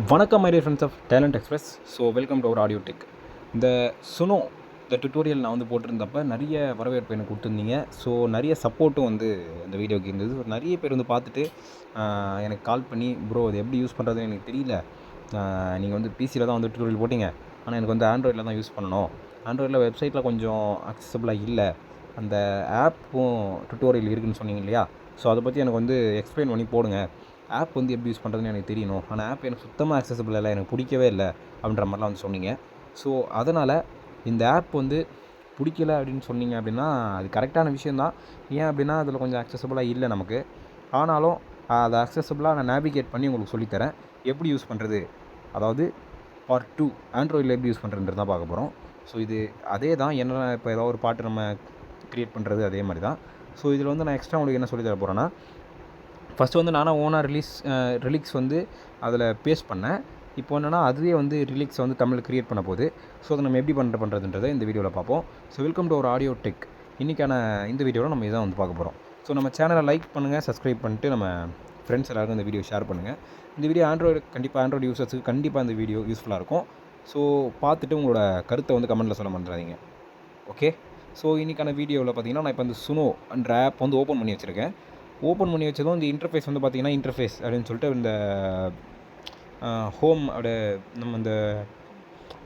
வணக்கம் my dear friends of talent express. So welcome to our audio tech. இந்த சுனோ இந்த டுட்டோரியல் நான் வந்து போட்டிருந்தப்போ நிறைய வரவேற்பு எனக்கு கொடுத்துருந்தீங்க. ஸோ நிறைய சப்போர்ட்டும் வந்து இந்த வீடியோக்கு இருந்தது. நிறைய பேர் வந்து பார்த்துட்டு எனக்கு கால் பண்ணி, ப்ரோ இது எப்படி யூஸ் பண்ணுறதுன்னு எனக்கு தெரியல, நீங்கள் வந்து பிசியில் தான் வந்து டுட்டோரியல் போட்டிங்க, ஆனால் எனக்கு வந்து ஆண்ட்ராய்டில் தான் யூஸ் பண்ணணும், ஆண்ட்ராய்டில் வெப்சைட்டில் கொஞ்சம் அக்சசபிளாக இல்லை, அந்த ஆப்பும் டுட்டோரியல் இருக்குதுன்னு சொன்னீங்க இல்லையா, ஸோ அதை பற்றி எனக்கு வந்து எக்ஸ்பிளைன் பண்ணி போடுங்க, ஆப் வந்து எப்படி யூஸ் பண்ணுறதுன்னு எனக்கு தெரியணும், ஆனால் ஆப் எனக்கு சுத்தமாக அக்சசபிள் இல்லை, எனக்கு பிடிக்கவே இல்லை அப்படின்ற மாதிரிலாம் வந்து சொன்னீங்க. ஸோ அதனால் இந்த ஆப் வந்து பிடிக்கல அப்படின்னு சொன்னீங்க அப்படின்னா அது கரெக்டான விஷயந்தான். ஏன் அப்படின்னா அதில் கொஞ்சம் அக்சசபிளாக இல்லை நமக்கு. ஆனாலும் அதை அக்சசபிளாக நான் நேவிகேட் பண்ணி உங்களுக்கு சொல்லித்தரேன் எப்படி யூஸ் பண்ணுறது. அதாவது பார்ட் 2 ஆண்ட்ராய்டில் எப்படி யூஸ் பண்ணுறதுன்றது தான் பார்க்க போகிறோம். ஸோ இது அதே தான், என்ன இப்போ ஏதாவது ஒரு பாட்டு நம்ம க்ரியேட் பண்ணுறது அதே மாதிரி தான். ஸோ இதில் வந்து நான் எக்ஸ்ட்ரா உங்களுக்கு என்ன சொல்லி தர போகிறேன்னா, ஃபஸ்ட்டு வந்து நானாக ஓனாக ரிலிக்ஸ் வந்து அதில் பேஸ்ட் பண்ணேன். இப்போ என்னென்னா அதுவே வந்து ரிலிக்ஸை வந்து தமிழ் க்ரியேட் பண்ண போகுது. ஸோ அதை நம்ம எப்படி பண்ணுறதுன்றதை இந்த வீடியோவில் பார்ப்போம். ஸோ வெல்கம் டு ஒரு ஆடியோ டெக். இன்றைக்கான இந்த வீடியோவில் நம்ம இதான் வந்து பார்க்க போகிறோம். ஸோ நம்ம சேனலை லைக் பண்ணுங்கள், சப்ஸ்கிரைப் பண்ணிட்டு நம்ம ஃப்ரெண்ட்ஸ் எல்லாருக்கும் இந்த வீடியோ ஷேர் பண்ணுங்கள். இந்த வீடியோ ஆண்ட்ராய்டு யூசர்ஸுக்கு கண்டிப்பாக இந்த வீடியோ யூஸ்ஃபுல்லாக இருக்கும். ஸோ பார்த்துட்டு உங்களோட கருத்தை வந்து கமெண்ட்டில் சொல்ல பண்ணுறாதீங்க. ஓகே. ஸோ இன்றைக்கான வீடியோவில் பார்த்தீங்கன்னா நான் இப்போ இந்த சுனோ என்ற ஆப் வந்து ஓப்பன் பண்ணி வச்சுருக்கேன். ஓப்பன் பண்ணி வச்சதும் இந்த இன்டர்ஃபேஸ் வந்து பார்த்திங்கன்னா, இன்டர்ஃபேஸ் அப்படின்னு சொல்லிட்டு இந்த ஹோம் அப்படியே நம்ம இந்த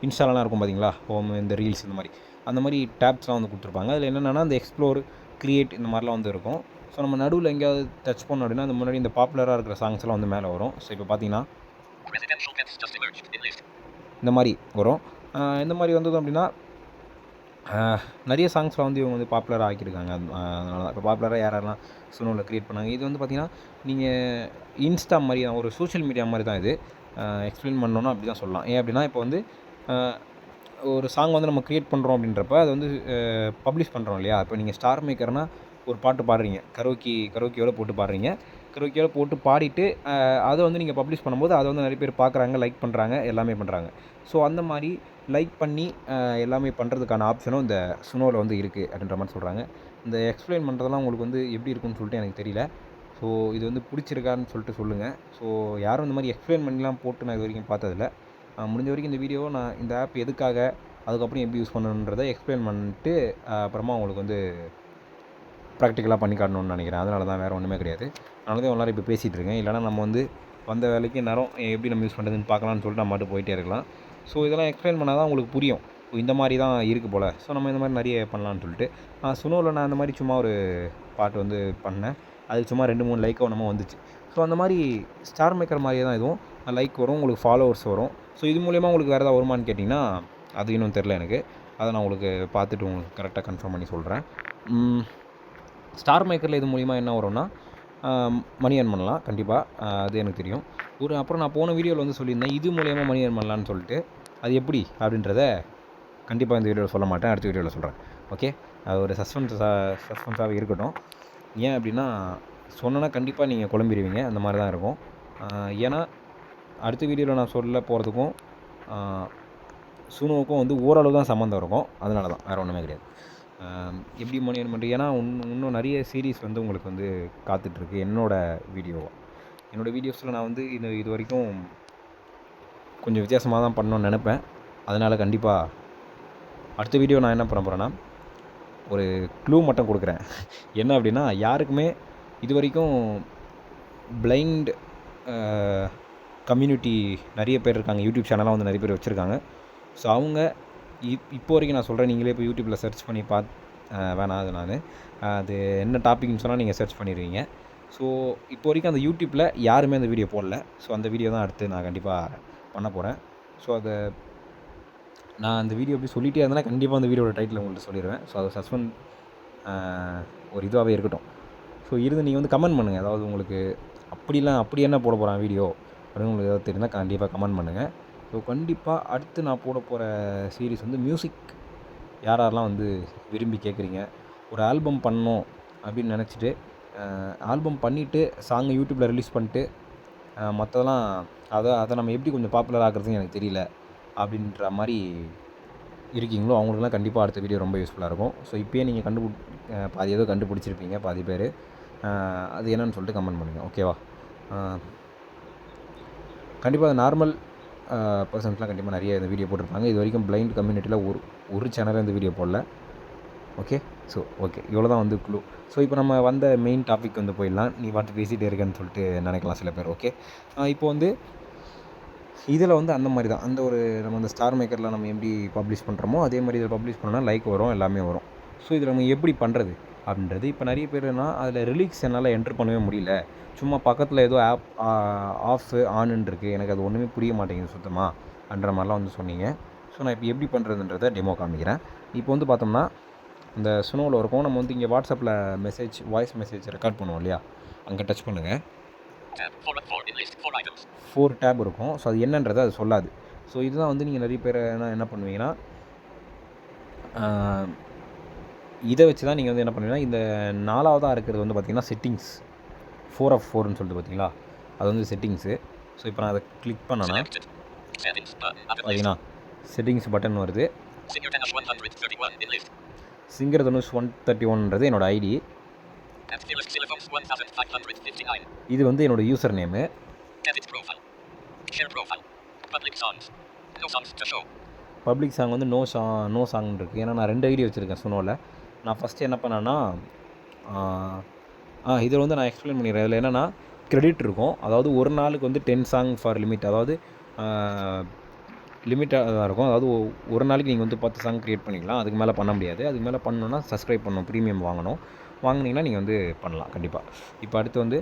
இன்ஸ்டாலலாம் இருக்கும் பார்த்தீங்களா, ஹோம், இந்த ரீல்ஸ், இந்த மாதிரி அந்த மாதிரி டேப்ஸ்லாம் வந்து கொடுத்துருப்பாங்க. அதில் என்னென்னா இந்த எக்ஸ்ப்ளோர், க்ரியேட் இந்த மாதிரிலாம் வந்து இருக்கும். ஸோ நம்ம நடுவில் எங்கேயாவது டச் பண்ணோம் அப்படின்னா அந்த முன்னாடி இந்த பாப்புலராக இருக்கிற சாங்ஸ்லாம் வந்து மேலே வரும். ஸோ இப்போ பார்த்தீங்கன்னா இந்த மாதிரி வரும். இந்த மாதிரி வந்தது அப்படின்னா நிறைய சாங்ஸில் வந்து இவங்க வந்து பாப்புலராக ஆக்கியிருக்காங்க. அதனால தான் இப்போ பாப்புலராக யாரெல்லாம் சுனோவில் க்ரியேட் பண்ணாங்க. இது வந்து பார்த்திங்கன்னா நீங்கள் இன்ஸ்டா மாதிரி தான், ஒரு சோஷியல் மீடியா மாதிரி தான் இது. எக்ஸ்பிளைன் பண்ணோன்னா அப்படி தான் சொல்லலாம். ஏன் அப்படின்னா இப்போ வந்து ஒரு சாங் வந்து நம்ம க்ரியேட் பண்ணுறோம் அப்படின்றப்ப அதை வந்து பப்ளிஷ் பண்ணுறோம் இல்லையா. இப்போ நீங்கள் ஸ்டார் மேக்கர்னால் ஒரு பாட்டு பாடுறீங்க, கரோக்கியோட போட்டு பாடுறீங்க, கரோக்கியோட போட்டு பாடிட்டு அதை வந்து நீங்கள் பப்ளிஷ் பண்ணும்போது அதை வந்து நிறைய பேர் பார்க்குறாங்க, லைக் பண்ணுறாங்க, எல்லாமே பண்ணுறாங்க. ஸோ அந்த மாதிரி லைக் பண்ணி எல்லாமே பண்ணுறதுக்கான ஆப்ஷனும் இந்த சுனோவில் வந்து இருக்குது அப்படின்ற மாதிரி சொல்கிறாங்க. இந்த எக்ஸ்பிளைன் பண்ணுறதெல்லாம் உங்களுக்கு வந்து எப்படி இருக்குன்னு சொல்லிட்டு எனக்கு தெரியல. ஸோ இது வந்து பிடிச்சிருக்கான்னு சொல்லிட்டு சொல்லுங்கள். ஸோ யாரும் இந்த மாதிரி எக்ஸ்பிளைன் பண்ணிலாம் போட்டு நான் இது வரைக்கும் பார்த்ததில்ல. முடிஞ்ச வரைக்கும் இந்த வீடியோவை நான் இந்த ஆப் எதுக்காக, அதுக்கப்புறம் எப்படி யூஸ் பண்ணணுன்றதை எக்ஸ்பிளைன் பண்ணிட்டு அப்புறமா உங்களுக்கு வந்து ப்ராக்டிக்கலாக பண்ணி காட்டணும்னு நினைக்கிறேன். அதனால தான், வேறு ஒன்றுமே கிடையாது. அதனால தான் எல்லாரும் இப்போ பேசிகிட்டு இருக்கேன். இல்லைனா நம்ம வந்து வந்த வேலைக்கு நேரம் எப்படி நம்ம யூஸ் பண்ணுறதுன்னு பார்க்கலான்னு சொல்லிட்டு நம்ம மட்டும் போயிட்டே இருக்கலாம். ஸோ இதெல்லாம் எக்ஸ்பிளைன் பண்ணால் தான் உங்களுக்கு புரியும், இந்த மாதிரி தான் இருக்குது போல். ஸோ நம்ம இந்த மாதிரி நிறைய பண்ணலான்னு சொல்லிட்டு சுனோவில் நான் இந்த மாதிரி சும்மா ஒரு பாட்டு வந்து பண்ணேன். அது சும்மா 2-3 லைக் ஒன்றுமோ வந்துச்சு. ஸோ அந்த மாதிரி ஸ்டார் மேக்கர் மாதிரியே தான் இதுவும். லைக் வரும், உங்களுக்கு ஃபாலோவர்ஸ் வரும். ஸோ இது மூலயமா உங்களுக்கு வேறு ஏதாவது வருமானு கேட்டிங்கன்னா அது இன்னும் தெரில எனக்கு. அதை நான் உங்களுக்கு பார்த்துட்டு உங்களுக்கு கரெக்டாக கன்ஃபார்ம் பண்ணி சொல்கிறேன். ஸ்டார் மேக்கரில் இது மூலிமா என்ன வரும்னா மணி ஏர்ன் பண்ணலாம் கண்டிப்பாக, அது எனக்கு தெரியும். அப்புறம் நான் போன வீடியோவில் வந்து சொல்லியிருந்தேன் இது மூலயமா மணி ஏர்ன் பண்ணலான்னு சொல்லிட்டு. அது எப்படி அப்படின்றத கண்டிப்பாக இந்த வீடியோவில் சொல்ல மாட்டேன், அடுத்த வீடியோவில் சொல்கிறேன். ஓகே. அது ஒரு சஸ்பென்ஸாகவே இருக்கட்டும். ஏன் அப்படின்னா சொன்னேன்னா கண்டிப்பாக நீங்கள் குழம்பிடுவீங்க, அந்த மாதிரி தான் இருக்கும். ஏன்னா அடுத்த வீடியோவில் நான் சொல்ல போகிறதுக்கும் சுனோவுக்கும் வந்து ஓரளவு தான் சம்மந்தம் இருக்கும். அதனால தான், வேறு ஒன்றுமே கிடையாது. எப்படி மணி ஏர்ன் பண்ணுறது, ஏன்னா இன்னும் நிறைய சீரீஸ் வந்து உங்களுக்கு வந்து காத்துட்ருக்கு என்னோடய வீடியோஸில். நான் வந்து இது வரைக்கும் கொஞ்சம் வித்தியாசமாக தான் பண்ணணும்னு நினப்பேன். அதனால் கண்டிப்பாக அடுத்த வீடியோ நான் என்ன பண்ண போகிறேன்னா ஒரு க்ளூ மட்டும் கொடுக்குறேன். என்ன அப்படின்னா, யாருக்குமே இது வரைக்கும் பிளைண்ட் கம்யூனிட்டி நிறைய பேர் இருக்காங்க, யூடியூப் சேனலாக வந்து நிறைய பேர் வச்சுருக்காங்க. ஸோ அவங்க இப்போ வரைக்கும் நான் சொல்கிறேன், நீங்களே இப்போ யூடியூப்பில் சர்ச் பண்ணி வேணாம், அது என்ன டாபிக்னு சொன்னால் நீங்கள் சர்ச் பண்ணிடுவீங்க. ஸோ இப்போ வரைக்கும் அந்த யூடியூப்பில் யாருமே அந்த வீடியோ போடல. ஸோ அந்த வீடியோ தான் அடுத்து நான் கண்டிப்பாக பண்ண போகிறேன். ஸோ நான் அந்த வீடியோ எப்படி சொல்லிகிட்டே இருந்தேன்னா கண்டிப்பாக அந்த வீடியோட டைட்டில் உங்கள்கிட்ட சொல்லிடுவேன். ஸோ அது சஸ்பெண்ட் ஒரு இதுவாகவே இருக்கட்டும். ஸோ இருந்து நீங்கள் வந்து கமெண்ட் பண்ணுங்கள், அதாவது உங்களுக்கு அப்படி என்ன போட போகிறேன் வீடியோ அப்படின்னு உங்களுக்கு ஏதாவது தெரிந்தால் கண்டிப்பாக கமெண்ட் பண்ணுங்கள். ஸோ கண்டிப்பாக அடுத்து நான் போட போகிற சீரீஸ் வந்து மியூசிக். யாரெல்லாம் வந்து விரும்பி கேட்குறீங்க, ஒரு ஆல்பம் பண்ணணும் அப்படின்னு நினச்சிட்டு ஆல்பம் பண்ணிவிட்டு சாங்கை யூடியூப்பில் ரிலீஸ் பண்ணிட்டு மற்றதெல்லாம் அதை நம்ம எப்படி கொஞ்சம் பாப்புலர் ஆக்குறதுன்னு எனக்கு தெரியல அப்படின்ற மாதிரி இருக்கீங்களோ அவங்களுக்குலாம் கண்டிப்பாக அடுத்த வீடியோ ரொம்ப யூஸ்ஃபுல்லாக இருக்கும். ஸோ இப்போயே நீங்கள் பாதி ஏதோ கண்டுபிடிச்சிருப்பீங்க பாதி பேர். அது என்னன்னு சொல்லிட்டு கமெண்ட் பண்ணுங்கள். ஓகேவா? கண்டிப்பாக அது நார்மல் பர்சன்ஸ்லாம் கண்டிப்பாக நிறைய இந்த வீடியோ போட்டிருப்பாங்க. இது வரைக்கும் பிளைண்ட் கம்யூனிட்டியில் ஒரு சேனலில் இந்த வீடியோ போடல. ஓகே. ஸோ ஓகே, இவ்வளோ தான் வந்து க்ளூ. ஸோ இப்போ நம்ம வந்த மெயின் டாபிக் வந்து போயிடலாம். நீ பாட்டு பேசிகிட்டே இருக்கேன்னு சொல்லிட்டு நினைக்கலாம் சில பேர். ஓகே, இப்போ வந்து இதில் வந்து அந்த மாதிரி தான், அந்த ஒரு நம்ம அந்த ஸ்டார் மேக்கரில் நம்ம எப்படி பப்ளிஷ் பண்ணுறோமோ அதே மாதிரி இதில் பப்ளிஷ் பண்ணோன்னா லைக் வரும், எல்லாமே வரும். ஸோ இதில் நம்ம எப்படி பண்ணுறது அப்படின்றது, இப்போ நிறைய பேர்னா அதில் ரிலீக்ஸ் என்னால் என்ட்ரு பண்ணவே முடியல, சும்மா பக்கத்தில் ஏதோ ஆப் ஆஃப் ஆனுன்னு இருக்குது, எனக்கு அது ஒன்றுமே புரிய மாட்டேங்குது சுத்தமாக அப்படின்ற மாதிரிலாம் வந்து சொன்னீங்க. ஸோ நான் இப்போ எப்படி பண்ணுறதுன்றதை டெமோ காமிக்கிறேன். இப்போ வந்து பார்த்தோம்னா இந்த சுனோவில் இருக்கும், நம்ம வந்து இங்கே வாட்ஸ்அப்பில் வாய்ஸ் மெசேஜ் ரெக்கார்ட் பண்ணுவோம் இல்லையா, அங்கே டச் பண்ணுங்கள். 4 டேப் இருக்கும். ஸோ அது என்னன்றதை அது சொல்லாது. ஸோ இதுதான் வந்து நீங்கள் நிறைய பேர் என்ன பண்ணுவீங்கன்னா, இதை வச்சு தான் நீங்கள் வந்து என்ன பண்ணுவீங்கன்னா, இந்த 4வதாக இருக்கிறது வந்து பார்த்திங்கன்னா செட்டிங்ஸ் 4 of 4ன்னு சொல்லிட்டு பார்த்தீங்களா, அது வந்து செட்டிங்ஸு. ஸோ இப்போ நான் அதை கிளிக் பண்ணேன்னா பார்த்தீங்கன்னா செட்டிங்ஸ் பட்டன் வருது. சிங்கர் தனுஷ் 131ன்றது என்னோட ஐடி, இது வந்து என்னோட யூசர் நேமு. பப்ளிக் சாங் வந்து நோ சாங் இருக்குது. ஏன்னா நான் 2 ஐடி வச்சுருக்கேன் சுனோவில். நான் ஃபஸ்ட்டு என்ன பண்ணேன்னா, இதில் வந்து நான் எக்ஸ்பிளைன் பண்ணிடுறேன். இதில் என்னென்னா கிரெடிட் இருக்கும், அதாவது ஒரு நாளுக்கு வந்து 10 சாங் ஃபார் லிமிட், அதாவது லிமிட்டாக தான் இருக்கும். அதாவது ஒரு நாளைக்கு நீங்கள் வந்து 10 சாங் க்ரியேட் பண்ணிக்கலாம், அதுக்கு மேலே பண்ண முடியாது. அதுக்கு மேலே பண்ணணுன்னா சப்ஸ்கிரைப் பண்ணணும், ப்ரீமியம் வாங்கினீங்கன்னா நீங்கள் வந்து பண்ணலாம் கண்டிப்பாக. இப்போ அடுத்து வந்து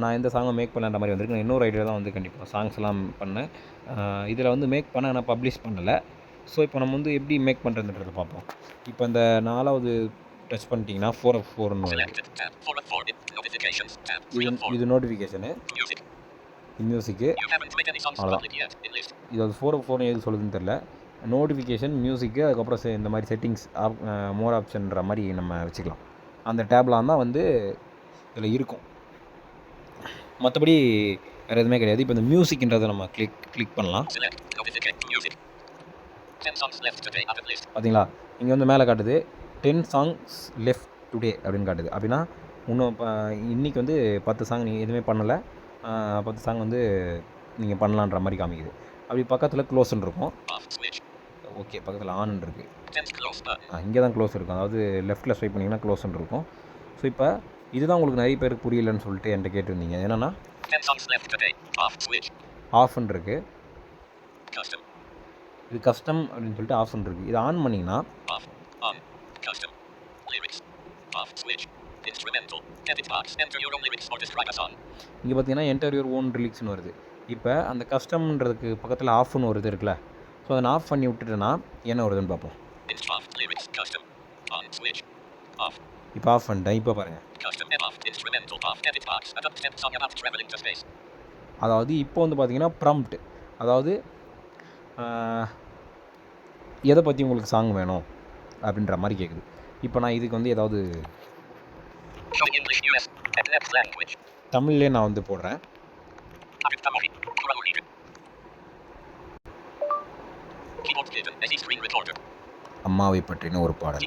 நான் எந்த சாங்கும் மேக் பண்ணன்ற மாதிரி வந்திருக்கு. நான் இன்னொரு ஐடியா தான் வந்து கண்டிப்பாக சாங்ஸ் எல்லாம் பண்ணேன். இதில் வந்து மேக் பண்ண நான் பப்ளிஷ் பண்ணலை. ஸோ இப்போ நம்ம வந்து எப்படி மேக் பண்ணுறதுன்றதை பார்ப்போம். இப்போ இந்த 4வது டச் பண்ணிட்டீங்கன்னா 4 of 4ன்னு இது நோட்டிஃபிகேஷனு, மியூசிக்கு, அவ்வளோதான். இது அது 4 of 4 எது சொல்லுதுன்னு தெரில. நோட்டிஃபிகேஷன், மியூசிக்கு, அதுக்கப்புறம் இந்த மாதிரி செட்டிங்ஸ் மோர் ஆப்ஷன்ற மாதிரி நம்ம வச்சுக்கலாம். அந்த டேப்லாம் தான் வந்து இதில் இருக்கும், மற்றபடி வேறு எதுவுமே கிடையாது. இப்போ இந்த மியூசிக்ன்றதை நம்ம கிளிக் பண்ணலாம். பார்த்தீங்களா, இங்கே வந்து மேலே காட்டுது 10 songs left today அப்படின்னு காட்டுது. அப்படின்னா இன்னும் இன்றைக்கி வந்து 10 சாங் நீங்கள் எதுவுமே பண்ணலை, 10 சாங் வந்து நீங்கள் பண்ணலான்ற மாதிரி காமிக்குது. அப்படி பக்கத்தில் க்ளோஸ்ன்னு இருக்கும். ஓகே, பக்கத்தில் ஆன் இருக்குது, இங்கே தான் க்ளோஸ் இருக்கும், அதாவது லெஃப்ட்டில் ஸ்வைப் பண்ணிங்கன்னா க்ளோஸ்ன்னு இருக்கும். ஸோ இப்போ இதுதான் உங்களுக்கு நிறைய பேருக்கு புரியலன்னு சொல்லிட்டு என்கிட்ட கேட்டிருந்தீங்க. என்னென்னா ஆஃப்னு இருக்குது, இது கஸ்டம் அப்படின்னு சொல்லிட்டு ஆஃப்னு இருக்குது. இது ஆன் பண்ணிங்கன்னா இங்கே பார்த்தீங்கன்னா என்டர் யுவர் ஓன் லிரிக்ஸ்னு வருது. இப்போ அந்த கஸ்டம்ன்றதுக்கு பக்கத்தில் ஆஃப்னு வருது இருக்குல்ல, ஸோ அதை நான் ஆஃப் பண்ணி விட்டுட்டேன்னா என்ன வருதுன்னு பார்ப்போம். இப்போ ஆஃப் பண்ணிட்டேன். இப்போ பாருங்கள், அதாவது இப்போ வந்து பார்த்தீங்கன்னா ப்ராம்ப்ட், அதாவது எதை பற்றி உங்களுக்கு சாங் வேணும் அப்படின்ற மாதிரி கேட்குது. இப்போ நான் இதுக்கு வந்து ஏதாவது தமிழ்லேயே நான் வந்து போடுறேன். அம்மாவை பற்றின ஒரு பாடல்.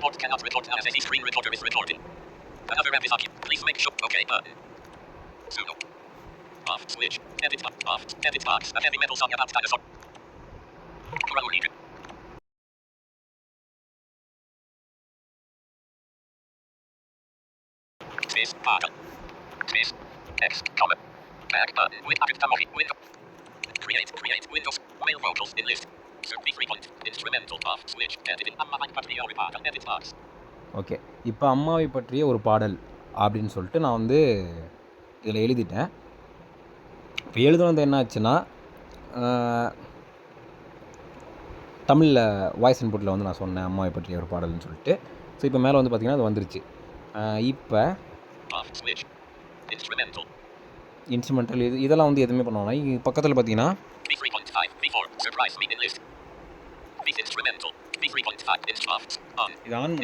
ஓகே, இப்போ அம்மாவை பற்றிய ஒரு பாடல் அப்படின்னு சொல்லிட்டு நான் வந்து இதில் எழுதிட்டேன். இப்போ எழுதுனது என்ன ஆச்சுன்னா, தமிழில் வாய்ஸ் இன்புட்டில் வந்து நான் சொன்னேன் அம்மாவை பற்றிய ஒரு பாடல்னு சொல்லிட்டு. ஸோ இப்போ மேலே வந்து பார்த்திங்கன்னா அது வந்துருச்சு. இப்போ இன்ஸ்ட்ருமெண்டல் இதெல்லாம் வந்து எதுவுமே பண்ணுவாங்க. இங்கே பக்கத்தில் பார்த்தீங்கன்னா இது ஆன்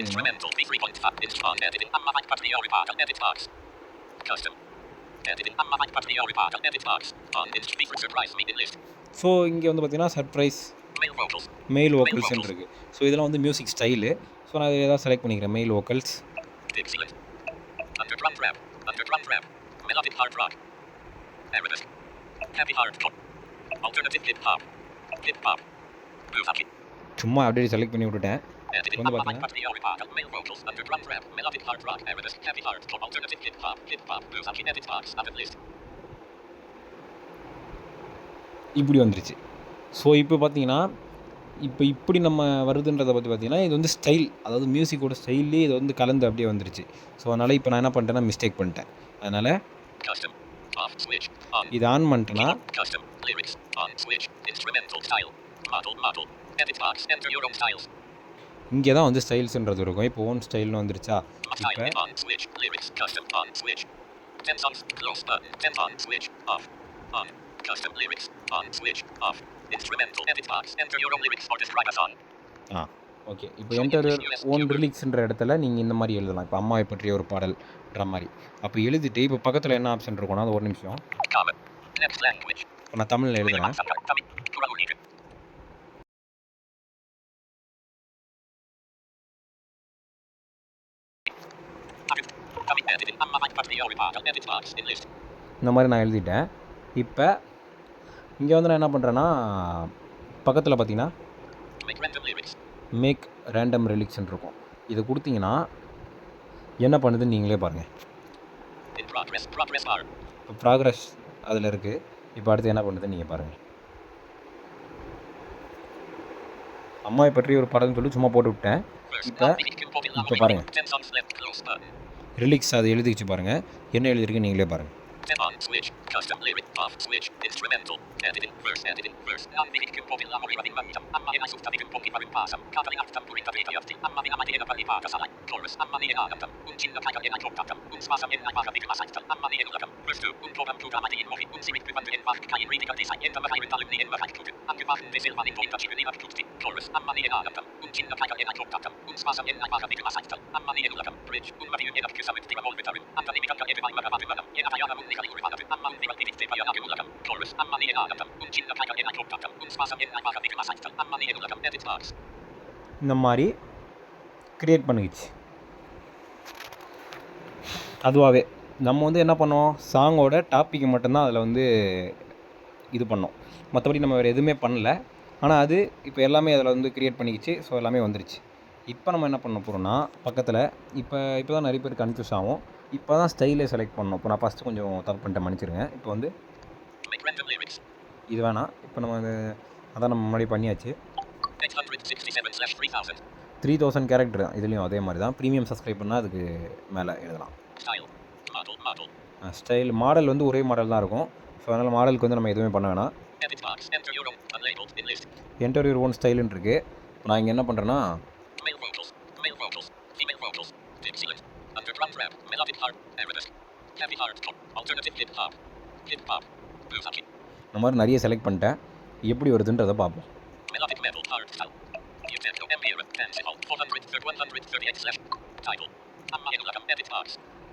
ஸோ இங்கே வந்து பார்த்தீங்கன்னா சர்ப்ரைஸ் மெயில் வோக்கல்ஸ்ன்னு இருக்குது. ஸோ இதெல்லாம் வந்து மியூசிக் ஸ்டைலு. ஸோ நான் இதை ஏதாவது செலக்ட் பண்ணிக்கிறேன் மெயில் வோக்கல்ஸ். சும்மா அப்படியே செலக்ட் பண்ணி விட்டுட்டேன். வந்து பார்த்தீங்கன்னா இப்படி வந்துருச்சு. ஸோ இப்போ பார்த்தீங்கன்னா இப்படி நம்ம வருதுன்றதை பற்றி பார்த்தீங்கன்னா இது வந்து ஸ்டைல், அதாவது மியூசிக்கோட ஸ்டைல்லே இது வந்து கலந்து அப்படியே வந்துருச்சு. ஸோ அதனால் இப்போ நான் என்ன பண்ணிட்டேன்னா மிஸ்டேக் பண்ணிட்டேன். அதனால் இது ஆன் பண்ணிட்டேன்னா இங்கே தான் வந்து ஸ்டைல்ஸ்ன்றது இருக்கும். இப்போ ஓன் ஸ்டைல்னு வந்துருச்சா. ஓகே, இப்போ என்டர் ஓன் லிரிக்ஸ்ன்ற இடத்துல நீங்கள் இந்த மாதிரி எழுதலாம். இப்போ அம்மாவை பற்றிய ஒரு பாடல்ன்ற மாதிரி அப்போ எழுதிட்டு இப்போ பக்கத்தில் என்ன ஆப்ஷன் இருக்கும்னா அது ஒரு நிமிஷம். இப்போ நான் தமிழில் எழுதுறேன். இந்த மாதிரி நான் எழுதிட்டேன். இப்போ இங்கே வந்து நான் என்ன பண்ணுறேன்னா பக்கத்தில் பார்த்தீங்கன்னா மேக் ரேண்டம் லிரிக்ஸ்ன்னு இருக்கும். இது கொடுத்தீங்கன்னா என்ன பண்ணுதுன்னு நீங்களே பாருங்கள். இப்போ ப்ராக்ரஸ் அதில் இருக்குது. இப்போ அடுத்து என்ன பண்ணுதுன்னு நீங்கள் பாருங்கள். அம்மாவை பற்றி ஒரு படம்னு சொல்லி சும்மா போட்டு விட்டேன். இப்போ பாருங்கள் ரிலிக்ஸ் அது எழுதிச்சு பாருங்கள். என்ன எழுதிருக்கு நீங்களே பாருங்கள். இந்த மாதிரி க்ரியேட் பண்ணிக்கிச்சு அதுவாகவே. நம்ம வந்து என்ன பண்ணோம், சாங்கோட டாப்பிக்கு மட்டும்தான் அதில் வந்து இது பண்ணோம், மற்றபடி நம்ம வேறு எதுவுமே பண்ணல. ஆனால் அது இப்போ எல்லாமே அதில் வந்து க்ரியேட் பண்ணிக்கிச்சு. ஸோ எல்லாமே வந்துருச்சு. இப்போ நம்ம என்ன பண்ண போகிறோம்னா பக்கத்தில் இப்போ தான் நிறைய பேர் கன்ஃபியூஸ் ஆகும். இப்போ தான் ஸ்டைலே செலக்ட் பண்ணணும். இப்போ நான் ஃபஸ்ட்டு கொஞ்சம் தப்பு பண்ணிட்டேன், மன்னிச்சிருங்க. இப்போ வந்து இது வேணாம். இப்போ நம்ம அதான் நம்ம முன்னாடி பண்ணியாச்சு. 3000 கேரக்டர் தான் இதுலேயும் அதே மாதிரி தான். ப்ரீமியம் சப்ஸ்கிரைப் பண்ணால் அதுக்கு மேலே எழுதலாம். ஸ்டைல் மாடல் வந்து ஒரே மாடல் தான் இருக்கும். ஸோ அதனால் மாடலுக்கு வந்து நம்ம எதுவுமே பண்ண வேணாம். என்டர் யுவர் ஓன் ஸ்டைலுன்னு இருக்குது. நான் இங்கே என்ன பண்ணுறேன்னா இந்த மாதிரி நிறைய செலக்ட் பண்ணிட்டேன். எப்படி வருதுன்றதை பார்ப்போம்.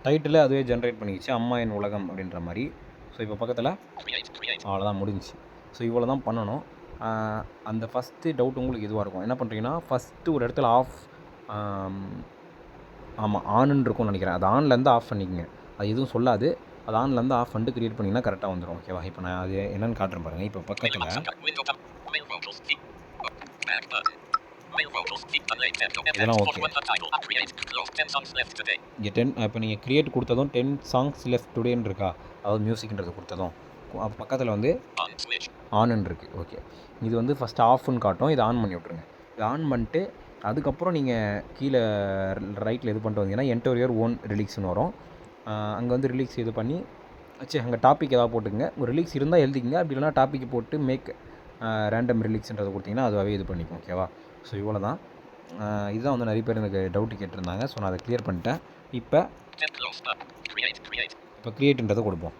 டைட்டில் அதுவே ஜென்ரேட் பண்ணிக்கிச்சு, அம்மா என் உலகம் அப்படின்ற மாதிரி. ஸோ இப்போ பக்கத்தில் அவ்வளோதான், முடிஞ்சிச்சு. ஸோ இவ்வளோ தான் பண்ணணும். அந்த ஃபஸ்ட்டு டவுட் உங்களுக்கு இதுவாக இருக்கும். என்ன பண்ணுறீங்கன்னா ஃபஸ்ட்டு ஒரு இடத்துல ஆஃப் ஆனுன்னு இருக்கும்னு நினைக்கிறேன். அது ஆன்லேருந்து ஆஃப் பண்ணிக்கங்க. அது எதுவும் சொல்லாது. அது ஆன்லேருந்து ஆஃப் பண்ணிட்டு க்ரியேட் பண்ணிங்கன்னா கரெக்டாக வந்துடும். ஓகேவா? இப்போ நான் அது என்னென்னு காட்டுறேன் பாருங்கள். இப்போ பக்கத்தில் இதெல்லாம் ஓகே. இங்கே 10 இப்போ நீங்கள் க்ரியேட் கொடுத்ததும் 10 songs left todayன்னு இருக்கா, அதாவது மியூசிக்ன்றது கொடுத்ததும் பக்கத்தில் வந்து ஆனுன்னு இருக்குது. ஓகே, இது வந்து ஃபஸ்ட்டு ஆஃப்னு காட்டும். இதை ஆன் பண்ணி விட்ருங்க. இதை ஆன் பண்ணிட்டு அதுக்கப்புறம் நீங்கள் கீழே ரைட்டில் இது பண்ணிட்டு வந்தீங்கன்னா என்டர் யுவர் ஓன் ரிலீக்ஸ்னு வரும். அங்கே வந்து ரிலீக்ஸ் இது பண்ணி அங்கே டாபிக் ஏதாவது போட்டுக்கங்க. ஒரு ரிலீக்ஸ் இருந்தால் எழுதிக்கங்க. அப்படி இல்லைனா டாபிக் போட்டு மேக் ரேண்டம் ரிலீக்ஸ்ன்றதை கொடுத்தீங்கன்னா அதுவாகவே இது பண்ணிக்கும். ஓகேவா? ஸோ இவ்வளோ தான். இதுதான் வந்து நிறைய பேர் எனக்கு டவுட்டு கேட்டிருந்தாங்க. ஸோ நான் அதை க்ளியர் பண்ணிட்டேன். இப்போ க்ரியேட்ன்றதை கொடுப்போம்.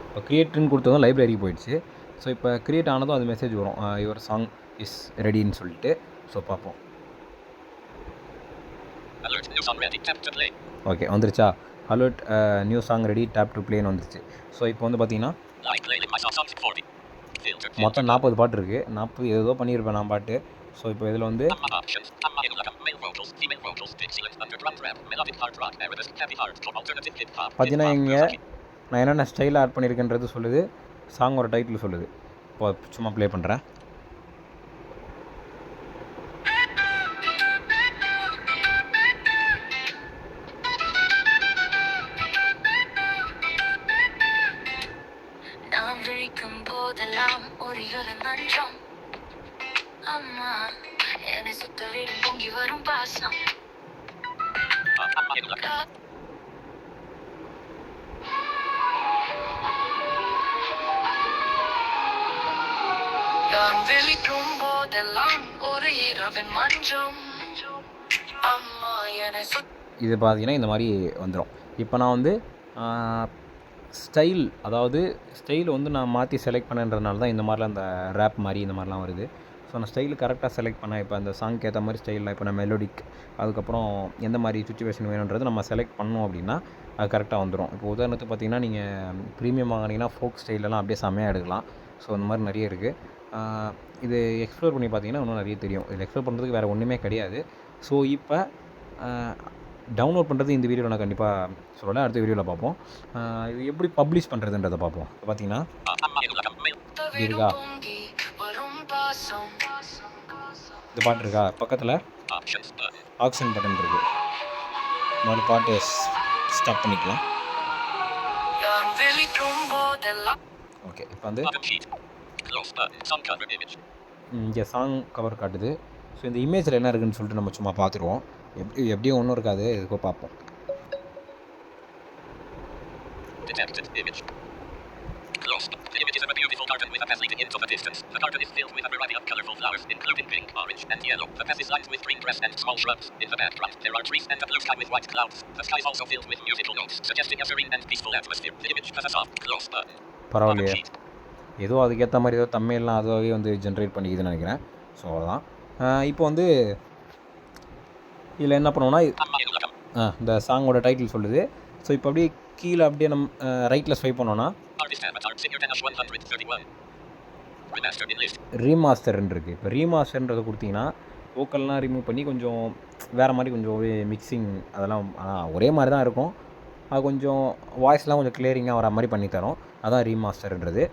இப்போ க்ரியேட்னு கொடுத்ததும் லைப்ரரி போயிடுச்சு. ஸோ இப்போ க்ரியேட் ஆனதும் அது மெசேஜ் வரும், யுவர் சாங் இஸ் ரெடின்னு சொல்லிட்டு. ஸோ பார்ப்போம். ஓகே, வந்துருச்சா? Alert new song ready, tap to ப்ளேன்னு வந்துருச்சு. ஸோ இப்போ வந்து பார்த்தீங்கன்னா மொத்தம் 40 பாட்டு இருக்குது. 40 ஏதோ பண்ணியிருப்பேன் நான் பாட்டு. ஸோ இப்போ இதில் வந்து பார்த்தீங்கன்னா இங்கே நான் என்னென்ன ஸ்டைல் ஆட் பண்ணியிருக்கேன்றது சொல்லுது, சாங்கோட டைட்டில் சொல்லுது. இப்போ சும்மா ப்ளே பண்ணுறேன். இது பார்த்தீங்கன்னா இந்த மாதிரி வந்துடும். இப்போ நான் வந்து ஸ்டைல், அதாவது ஸ்டைல் வந்து நான் மாற்றி செலக்ட் பண்ணுன்றதுனால தான் இந்த மாதிரிலாம் அந்த ரேப் மாதிரி இந்த மாதிரிலாம் வருது. ஸோ நான் ஸ்டைல் கரெக்டாக செலக்ட் பண்ணேன். இப்போ அந்த சாங்க்கு ஏற்ற மாதிரி ஸ்டைலில் இப்போ நான் மெலோடிக், அதுக்கப்புறம் எந்த மாதிரி சுச்சுவேஷன் வேணுன்றது நம்ம செலக்ட் பண்ணோம் அப்படின்னா அது கரெக்டாக வந்துடும். இப்போ உதாரணத்துக்கு பார்த்தீங்கன்னா நீங்கள் ப்ரீமியம் வாங்கினீங்கன்னா ஃபோக் ஸ்டைலெலாம் அப்படியே செம்மையாக எடுக்கலாம். ஸோ அந்த மாதிரி நிறைய இருக்குது. இது எக்ஸ்ப்ளோர் பண்ணி பார்த்தீங்கன்னா இன்னும் நிறைய தெரியும். இது எக்ஸ்ப்ளோர் பண்ணுறதுக்கு வேறு ஒன்றுமே கிடையாது. ஸோ இப்போ டவுன்லோட் பண்ணுறது இந்த வீடியோவில் நான் கண்டிப்பாக சொல்லலை, அடுத்த வீடியோவில் பார்ப்போம். இது எப்படி பப்ளிஷ் பண்ணுறதுன்றதை பார்ப்போம். இப்போ பார்த்தீங்கன்னா இருக்கா, இந்த பாட்டு இருக்கா, பக்கத்தில் ஆக்ஷன் பட்டன் இருக்குது. நாலு பாட்டு ஸ்டாப் பண்ணிக்கலாம். ஓகே, இப்போ வந்து இங்கே சாங் கவர் காட்டுது. ஸோ இந்த இமேஜில் என்ன இருக்குதுன்னு சொல்லிட்டு நம்ம சும்மா பார்த்துருவோம். எப்படியும் ஒன்றும் இருக்காது, இதுக்கோ பார்ப்போம். The image is of a beautiful garden with a path leading into the distance. The garden is filled with a variety of colorful flowers, including pink, orange, and yellow. The path is lined with green grass and small shrubs. In the background, there are trees and a blue sky with white clouds. The sky is also filled with musical notes, suggesting a serene and peaceful atmosphere. The image has a soft close button. பரவாயில்லையே, ஏதோ அதுக்கேற்ற மாதிரி ஏதோ தமிழ்லாம் அதுவாகவே வந்து generate பண்ணிக்குதுன்னு நினைக்கிறேன். So அவ்வளோதான். இப்போ வந்து இதில் என்ன பண்ணுவோன்னா இந்த சாங்கோட டைட்டில் சொல்லுது. ஸோ இப்போ அப்படியே கீழே அப்படியே நம்ம ரைட்டில் ஸ்வைப் பண்ணோன்னா ரீமாஸ்டர்ன்னு இருக்குது. இப்போ ரீமாஸ்டர்ன்றதை கொடுத்தீங்கன்னா வோக்கல்லாம் ரிமூவ் பண்ணி கொஞ்சம் வேறு மாதிரி கொஞ்சம் மிக்சிங் அதெல்லாம் ஒரே மாதிரி தான் இருக்கும். அது கொஞ்சம் வாய்ஸ்லாம் கொஞ்சம் கிளியரிங்காக வர மாதிரி பண்ணி தரோம். அதான் ரீமாஸ்டர்ன்றது.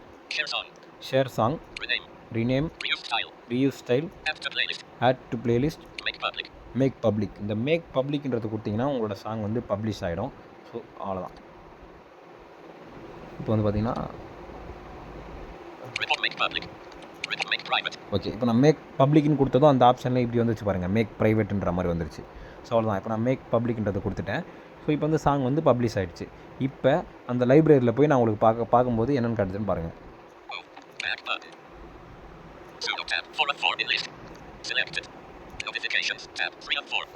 Share song, rename, reuse style, add to playlist, make public. இந்த மேக் பப்ளிக்ன்றது கொடுத்தீங்கன்னா உங்களோட சாங் வந்து பப்ளிஷ் ஆகிடும். ஸோ அவ்வளோதான். இப்போ வந்து பார்த்தீங்கன்னா ஓகே, இப்போ நான் மேக் பப்ளிக்னு கொடுத்ததும் அந்த ஆப்ஷனில் இப்படி வந்துச்சு பாருங்கள், மேக் ப்ரைவேட்டுன்ற மாதிரி வந்துருச்சு. ஸோ அவ்வளோதான். இப்போ நான் மேக் பப்ளிக்ன்றதை கொடுத்துட்டேன். ஸோ இப்போ வந்து சாங் வந்து பப்ளிஷ் ஆகிடுச்சு. இப்போ அந்த லைப்ரரியில் போய் நான் உங்களுக்கு பார்க்கும்போது என்னென்னு காட்டுதுன்னு பாருங்கள்.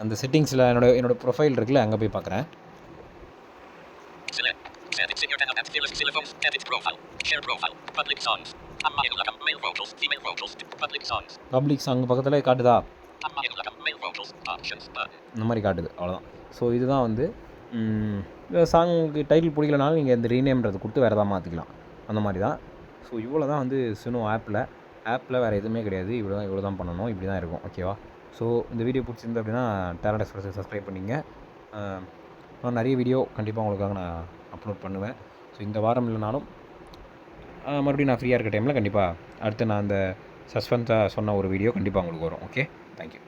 அந்த செட்டிங்ஸில் என்னோட ப்ரொஃபைல் இருக்குல்ல, அங்கே போய் பார்க்குறேன். பப்ளிக் சாங் பக்கத்தில் காட்டுதா, இந்த மாதிரி காட்டுது. அவ்வளோதான். ஸோ இதுதான் வந்து சாங்குக்கு டைட்டில் பிடிக்கலனாலும் நீங்கள் இந்த ரீநேம்ன்றது கொடுத்து வேறு எதாவது மாற்றிக்கலாம், அந்த மாதிரி தான். ஸோ இவ்வளோ தான் வந்து சுனோ ஆப்பில் வேறு எதுவுமே கிடையாது. இவ்வளோ தான் பண்ணணும், இப்படி தான் இருக்கும். ஓகேவா? ஸோ இந்த வீடியோ பிடிச்சிருந்து அப்படின்னா டேலண்ட் எக்ஸ்பிரஸை சப்ஸ்கிரைப் பண்ணிங்க. நான் நிறைய வீடியோ கண்டிப்பாக உங்களுக்காக நான் அப்லோட் பண்ணுவேன். ஸோ இந்த வாரம் இல்லைனாலும் மறுபடியும் நான் ஃப்ரீயாக இருக்க டைமில் கண்டிப்பாக அடுத்து நான் அந்த சஸ்பென்ஸாக சொன்ன ஒரு வீடியோ கண்டிப்பாக உங்களுக்கு வரும். Okay, thank you.